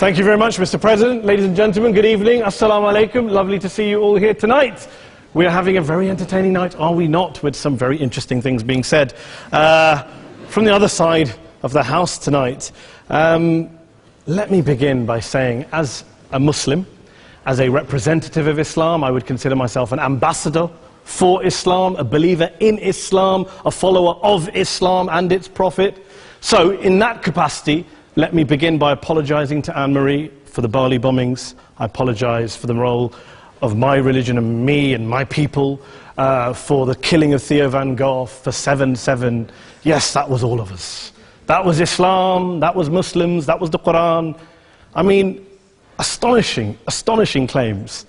Thank you very much, Mr. President. Ladies and gentlemen, good evening. Assalamu alaikum. Lovely to see you all here tonight. We are having a very entertaining night, are we not, with some very interesting things being said from the other side of the house tonight. Let me begin by saying, as a Muslim, as a representative of Islam, I would consider myself an ambassador for Islam, a believer in Islam, a follower of Islam and its Prophet. So, in that capacity, let me begin by apologizing to Anne-Marie for the Bali bombings. I apologize for the role of my religion and me and my people, for the killing of Theo van Gogh, for 7/7. Yes, that was all of us. That was Islam, that was Muslims, that was the Quran. I mean, astonishing claims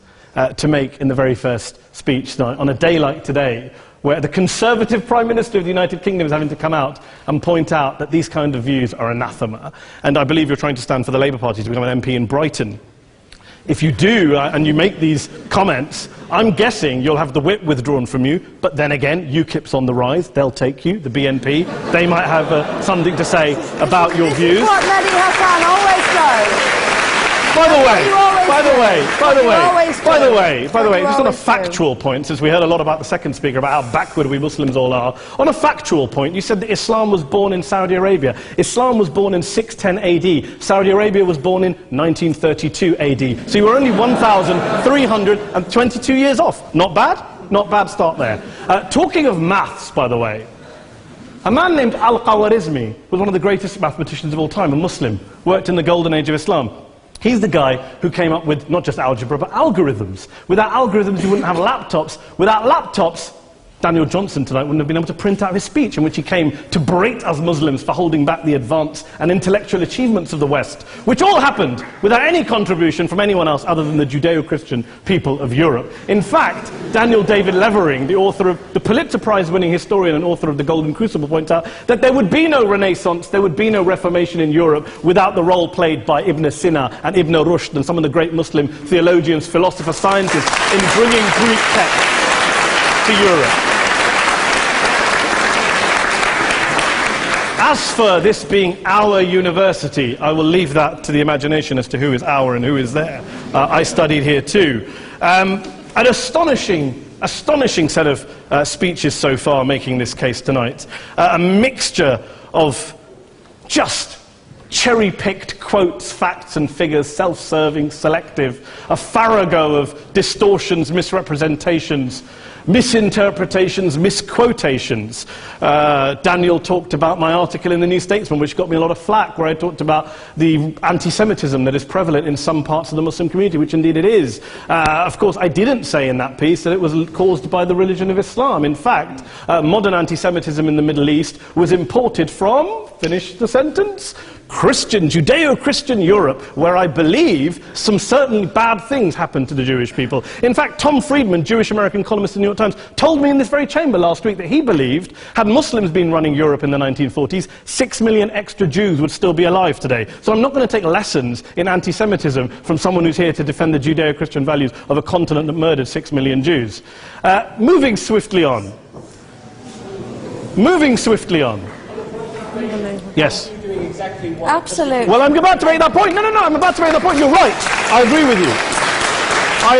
to make in the very first speech tonight, on a day like today, where the Conservative Prime Minister of the United Kingdom is having to come out and point out that these kind of views are anathema. And I believe you're trying to stand for the Labour Party to become an MP in Brighton. If you do, and you make these comments, I'm guessing you'll have the whip withdrawn from you, but then again, UKIP's on the rise, they'll take you, the BNP, they might have something to say about your views. This is what Mehdi Hassan always does. By the way, just on a factual point, since we heard a lot about the second speaker, about how backward we Muslims all are, on a factual point, you said that Islam was born in Saudi Arabia. Islam was born in 610 AD. Saudi Arabia was born in 1932 AD. So you were only 1,322 years off. Not bad? Not bad start there. Talking of maths, by the way, a man named Al-Khwarizmi was one of the greatest mathematicians of all time, a Muslim, worked in the golden age of Islam. He's the guy who came up with not just algebra, but algorithms. Without algorithms, you wouldn't have laptops. Without laptops, Daniel Johnson tonight wouldn't have been able to print out his speech in which he came to berate us Muslims for holding back the advance and intellectual achievements of the West, which all happened without any contribution from anyone else other than the Judeo-Christian people of Europe. In fact, Daniel David Levering, the author of the Pulitzer Prize-winning historian and author of The Golden Crucible, points out that there would be no Renaissance, there would be no Reformation in Europe without the role played by Ibn Sina and Ibn Rushd and some of the great Muslim theologians, philosophers, scientists in bringing Greek texts to Europe. As for this being our university, I will leave that to the imagination as to who is our and who is there. I studied here too. An astonishing set of speeches so far making this case tonight. A mixture of just cherry-picked quotes, facts and figures, self-serving, selective, a farrago of distortions, misrepresentations, misinterpretations, misquotations. Daniel talked about my article in the New Statesman, which got me a lot of flack, where I talked about the anti-Semitism that is prevalent in some parts of the Muslim community, which indeed it is. Of course, I didn't say in that piece that it was caused by the religion of Islam. In fact, modern anti-Semitism in the Middle East was imported from, finish the sentence, Judeo-Christian Europe, where I believe some certainly bad things happened to the Jewish people. In fact, Tom Friedman, Jewish-American columnist in the New York Times, told me in this very chamber last week that he believed, had Muslims been running Europe in the 1940s, 6 million extra Jews would still be alive today. So I'm not going to take lessons in anti-Semitism from someone who's here to defend the Judeo-Christian values of a continent that murdered 6 million Jews. Moving swiftly on. Yes. Absolutely. Well, I'm about to make that point. No, I'm about to make that point. You're right. I agree with you. I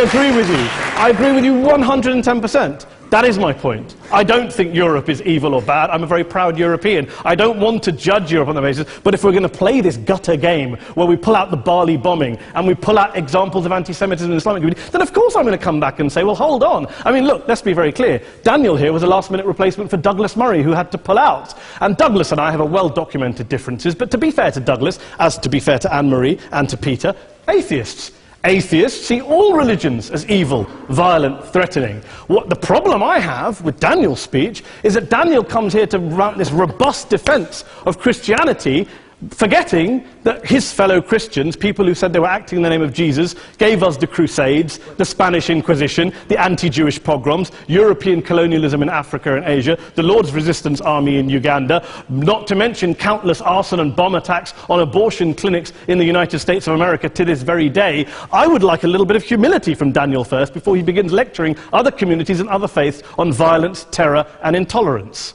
agree with you 110%. That is my point. I don't think Europe is evil or bad. I'm a very proud European. I don't want to judge Europe on that basis, but if we're going to play this gutter game where we pull out the Bali bombing and we pull out examples of anti-Semitism in the Islamic community, then of course I'm going to come back and say, well, hold on. I mean, look, let's be very clear. Daniel here was a last-minute replacement for Douglas Murray, who had to pull out. And Douglas and I have a well-documented differences, but to be fair to Douglas, as to be fair to Anne-Marie and to Peter, atheists. Atheists see all religions as evil, violent, threatening. What the problem I have with Daniel's speech is that Daniel comes here to run this robust defense of Christianity, forgetting that his fellow Christians, people who said they were acting in the name of Jesus, gave us the Crusades, the Spanish Inquisition, the anti-Jewish pogroms, European colonialism in Africa and Asia, the Lord's Resistance Army in Uganda, not to mention countless arson and bomb attacks on abortion clinics in the United States of America to this very day. I would like a little bit of humility from Daniel first before he begins lecturing other communities and other faiths on violence, terror and intolerance.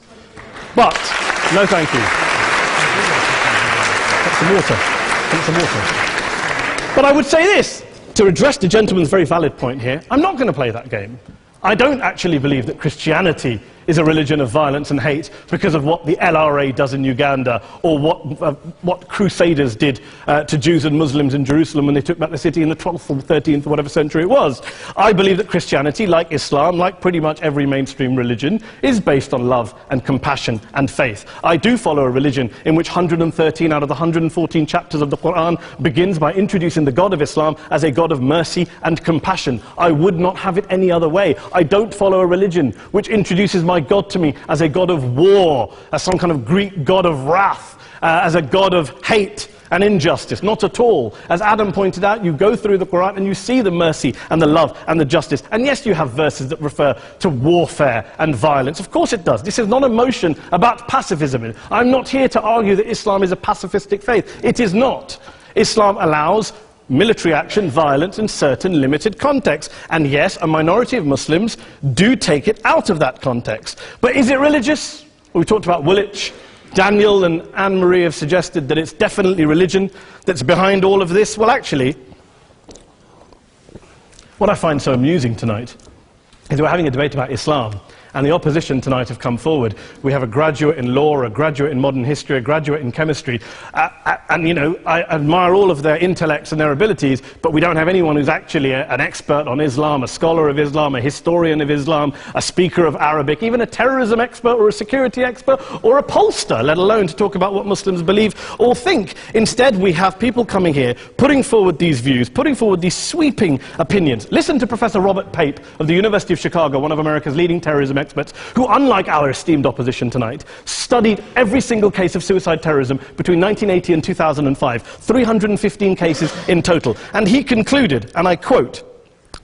But, no thank you. Some water. But I would say this, to address the gentleman's very valid point here, I'm not going to play that game. I don't actually believe that Christianity is a religion of violence and hate because of what the LRA does in Uganda or what Crusaders did to Jews and Muslims in Jerusalem when they took back the city in the 12th or 13th or whatever century it was. I believe that Christianity, like Islam, like pretty much every mainstream religion, is based on love and compassion and faith. I do follow a religion in which 113 out of the 114 chapters of the Quran begins by introducing the God of Islam as a God of mercy and compassion. I would not have it any other way. I don't follow a religion which introduces my God to me as a God of war, as some kind of Greek God of wrath, as a God of hate and injustice. Not at all. As Adam pointed out, you go through the Quran and you see the mercy and the love and the justice. And yes, you have verses that refer to warfare and violence. Of course it does. This is not a motion about pacifism. I'm not here to argue that Islam is a pacifistic faith. It is not. Islam allows military action, violence in certain limited contexts. And yes, a minority of Muslims do take it out of that context. But is it religious? We talked about Woolwich. Daniel and Anne-Marie have suggested that it's definitely religion that's behind all of this. Well, actually, what I find so amusing tonight is we're having a debate about Islam. And the opposition tonight have come forward. We have a graduate in law, a graduate in modern history, a graduate in chemistry. And, you know, I admire all of their intellects and their abilities, but we don't have anyone who's actually an expert on Islam, a scholar of Islam, a historian of Islam, a speaker of Arabic, even a terrorism expert or a security expert or a pollster, let alone to talk about what Muslims believe or think. Instead, we have people coming here, putting forward these views, putting forward these sweeping opinions. Listen to Professor Robert Pape of the University of Chicago, one of America's leading terrorism experts, who, unlike our esteemed opposition tonight, studied every single case of suicide terrorism between 1980 and 2005, 315 cases in total. And he concluded, and I quote,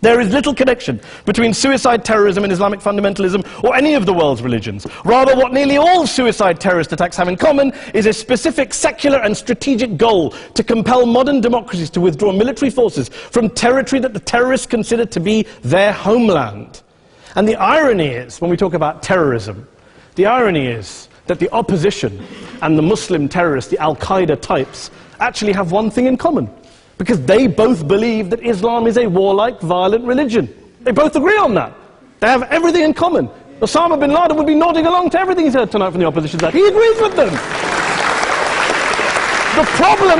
"There is little connection between suicide terrorism and Islamic fundamentalism or any of the world's religions. Rather, what nearly all suicide terrorist attacks have in common is a specific secular and strategic goal to compel modern democracies to withdraw military forces from territory that the terrorists consider to be their homeland." And the irony is, when we talk about terrorism, the irony is that the opposition and the Muslim terrorists, the Al-Qaeda types, actually have one thing in common. Because they both believe that Islam is a warlike, violent religion. They both agree on that. They have everything in common. Osama bin Laden would be nodding along to everything he's heard tonight from the opposition side. He agrees with them. The problem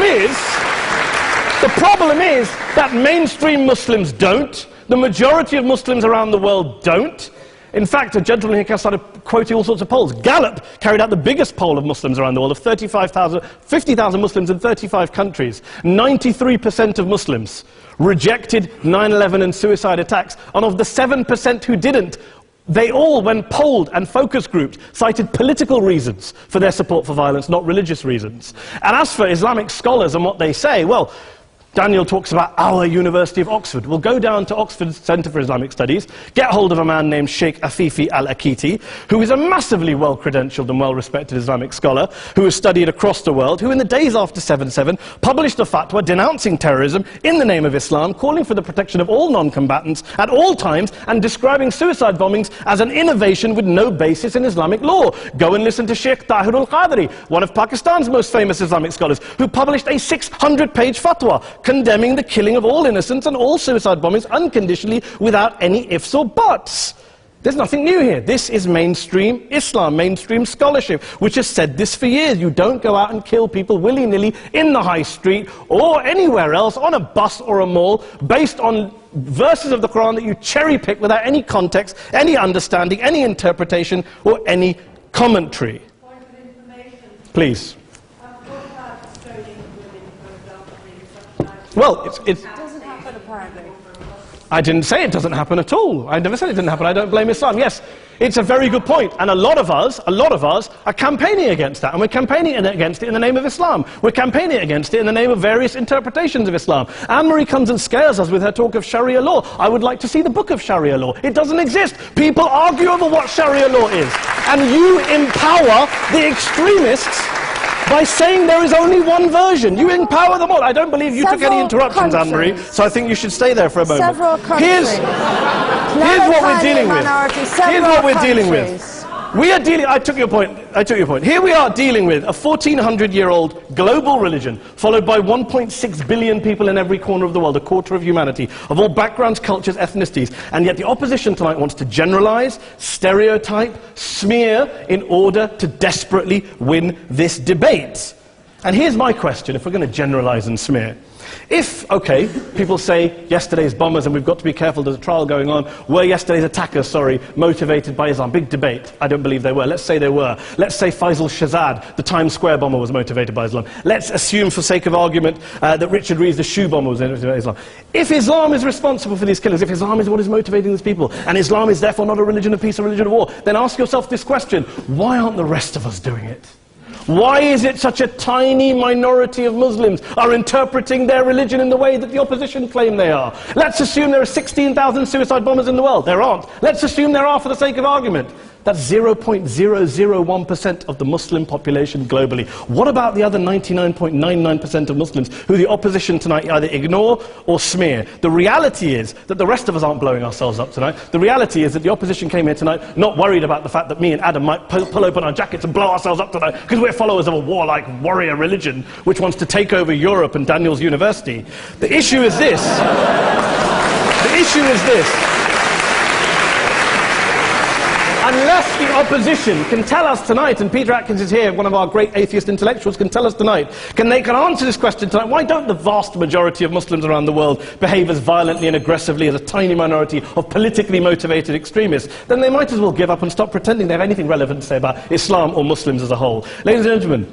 is that mainstream Muslims don't. The majority of Muslims around the world don't. In fact, a gentleman here started quoting all sorts of polls. Gallup carried out the biggest poll of Muslims around the world, of 50,000 Muslims in 35 countries. 93% of Muslims rejected 9/11 and suicide attacks. And of the 7% who didn't, they all, when polled and focus grouped, cited political reasons for their support for violence, not religious reasons. And as for Islamic scholars and what they say, well, Daniel talks about our University of Oxford. We'll go down to Oxford Centre for Islamic Studies, get hold of a man named Sheikh Afifi al-Akiti, who is a massively well-credentialed and well-respected Islamic scholar, who has studied across the world, who in the days after 7/7 published a fatwa denouncing terrorism in the name of Islam, calling for the protection of all non-combatants at all times, and describing suicide bombings as an innovation with no basis in Islamic law. Go and listen to Sheikh Tahir al-Qadri, one of Pakistan's most famous Islamic scholars, who published a 600-page fatwa condemning the killing of all innocents and all suicide bombings unconditionally without any ifs or buts. There's nothing new here. This is mainstream Islam, mainstream scholarship, which has said this for years. You don't go out and kill people willy-nilly in the high street or anywhere else, on a bus or a mall, based on verses of the Quran that you cherry-pick without any context, any understanding, any interpretation, or any commentary. Point of information. Please. Well, It doesn't happen, apparently. I didn't say it doesn't happen at all. I never said it didn't happen. I don't blame Islam. Yes, it's a very good point. And a lot of us are campaigning against that. And we're campaigning against it in the name of Islam. We're campaigning against it in the name of various interpretations of Islam. Anne-Marie comes and scares us with her talk of Sharia law. I would like to see the book of Sharia law. It doesn't exist. People argue over what Sharia law is. And you empower the extremists by saying there is only one version. You empower them all. I don't believe you took any interruptions, Anne-Marie, so I think you should stay there for a moment. Here's what we're dealing with. Here's what we're dealing with. We are dealing, I took your point. Here we are dealing with a 1400-year-old global religion, followed by 1.6 billion people in every corner of the world, a quarter of humanity, of all backgrounds, cultures, ethnicities, and yet the opposition tonight wants to generalize, stereotype, smear, in order to desperately win this debate. And here's my question, if we're going to generalize and smear. If, okay, people say yesterday's bombers, and we've got to be careful, there's a trial going on, were yesterday's attackers, motivated by Islam? Big debate. I don't believe they were. Let's say they were. Let's say Faisal Shahzad, the Times Square bomber, was motivated by Islam. Let's assume, for sake of argument, that Richard Reeves, the shoe bomber, was motivated by Islam. If Islam is responsible for these killings, if Islam is what is motivating these people, and Islam is therefore not a religion of peace, a religion of war, then ask yourself this question: why aren't the rest of us doing it? Why is it such a tiny minority of Muslims are interpreting their religion in the way that the opposition claim they are? Let's assume there are 16,000 suicide bombers in the world. There aren't. Let's assume there are for the sake of argument. That's 0.001% of the Muslim population globally. What about the other 99.99% of Muslims who the opposition tonight either ignore or smear? The reality is that the rest of us aren't blowing ourselves up tonight. The reality is that the opposition came here tonight not worried about the fact that me and Adam might pull open our jackets and blow ourselves up tonight because we're followers of a warlike warrior religion which wants to take over Europe and Daniel's university. The issue is this. The issue is this. Unless the opposition can tell us tonight, and Peter Atkins is here, one of our great atheist intellectuals, can tell us tonight, can answer this question tonight: why don't the vast majority of Muslims around the world behave as violently and aggressively as a tiny minority of politically motivated extremists? Then they might as well give up and stop pretending they have anything relevant to say about Islam or Muslims as a whole. Ladies and gentlemen,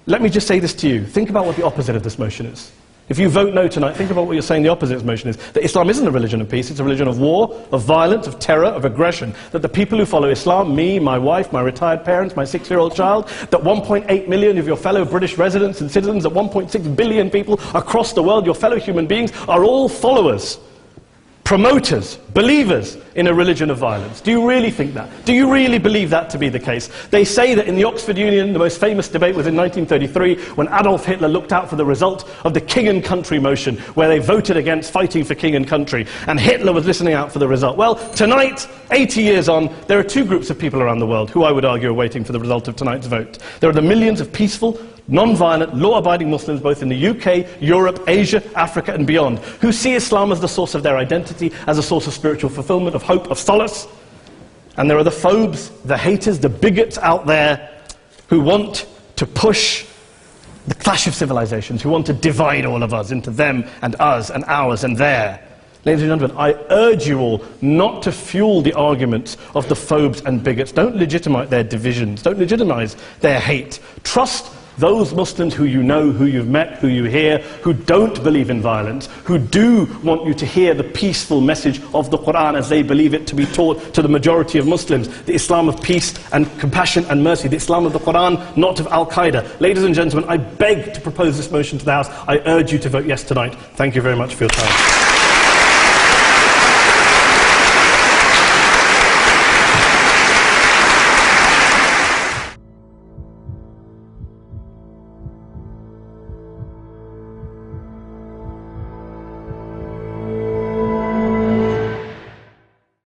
let me just say this to you. Think about what the opposite of this motion is. If you vote no tonight, think about what you're saying the opposite of this motion is. That Islam isn't a religion of peace, it's a religion of war, of violence, of terror, of aggression. That the people who follow Islam, me, my wife, my retired parents, my 6-year-old child, that 1.8 million of your fellow British residents and citizens, that 1.6 billion people across the world, your fellow human beings, are all followers, promoters, believers in a religion of violence. Do you really think that? Do you really believe that to be the case? They say that in the Oxford Union, the most famous debate was in 1933, when Adolf Hitler looked out for the result of the King and Country motion, where they voted against fighting for King and Country, and Hitler was listening out for the result. Well, tonight, 80 years on, there are two groups of people around the world who I would argue are waiting for the result of tonight's vote. There are the millions of peaceful, non-violent, law-abiding Muslims both in the UK, Europe, Asia, Africa and beyond, who see Islam as the source of their identity, as a source of spiritual fulfillment, of hope, of solace. And there are the phobes, the haters, the bigots out there who want to push the clash of civilizations, who want to divide all of us into them and us and ours and their. Ladies and gentlemen, I urge you all not to fuel the arguments of the phobes and bigots. Don't legitimize their divisions. Don't legitimize their hate. Trust those Muslims who you know, who you've met, who you hear, who don't believe in violence, who do want you to hear the peaceful message of the Quran as they believe it to be taught to the majority of Muslims, the Islam of peace and compassion and mercy, the Islam of the Quran, not of Al-Qaeda. Ladies and gentlemen, I beg to propose this motion to the House. I urge you to vote yes tonight. Thank you very much for your time.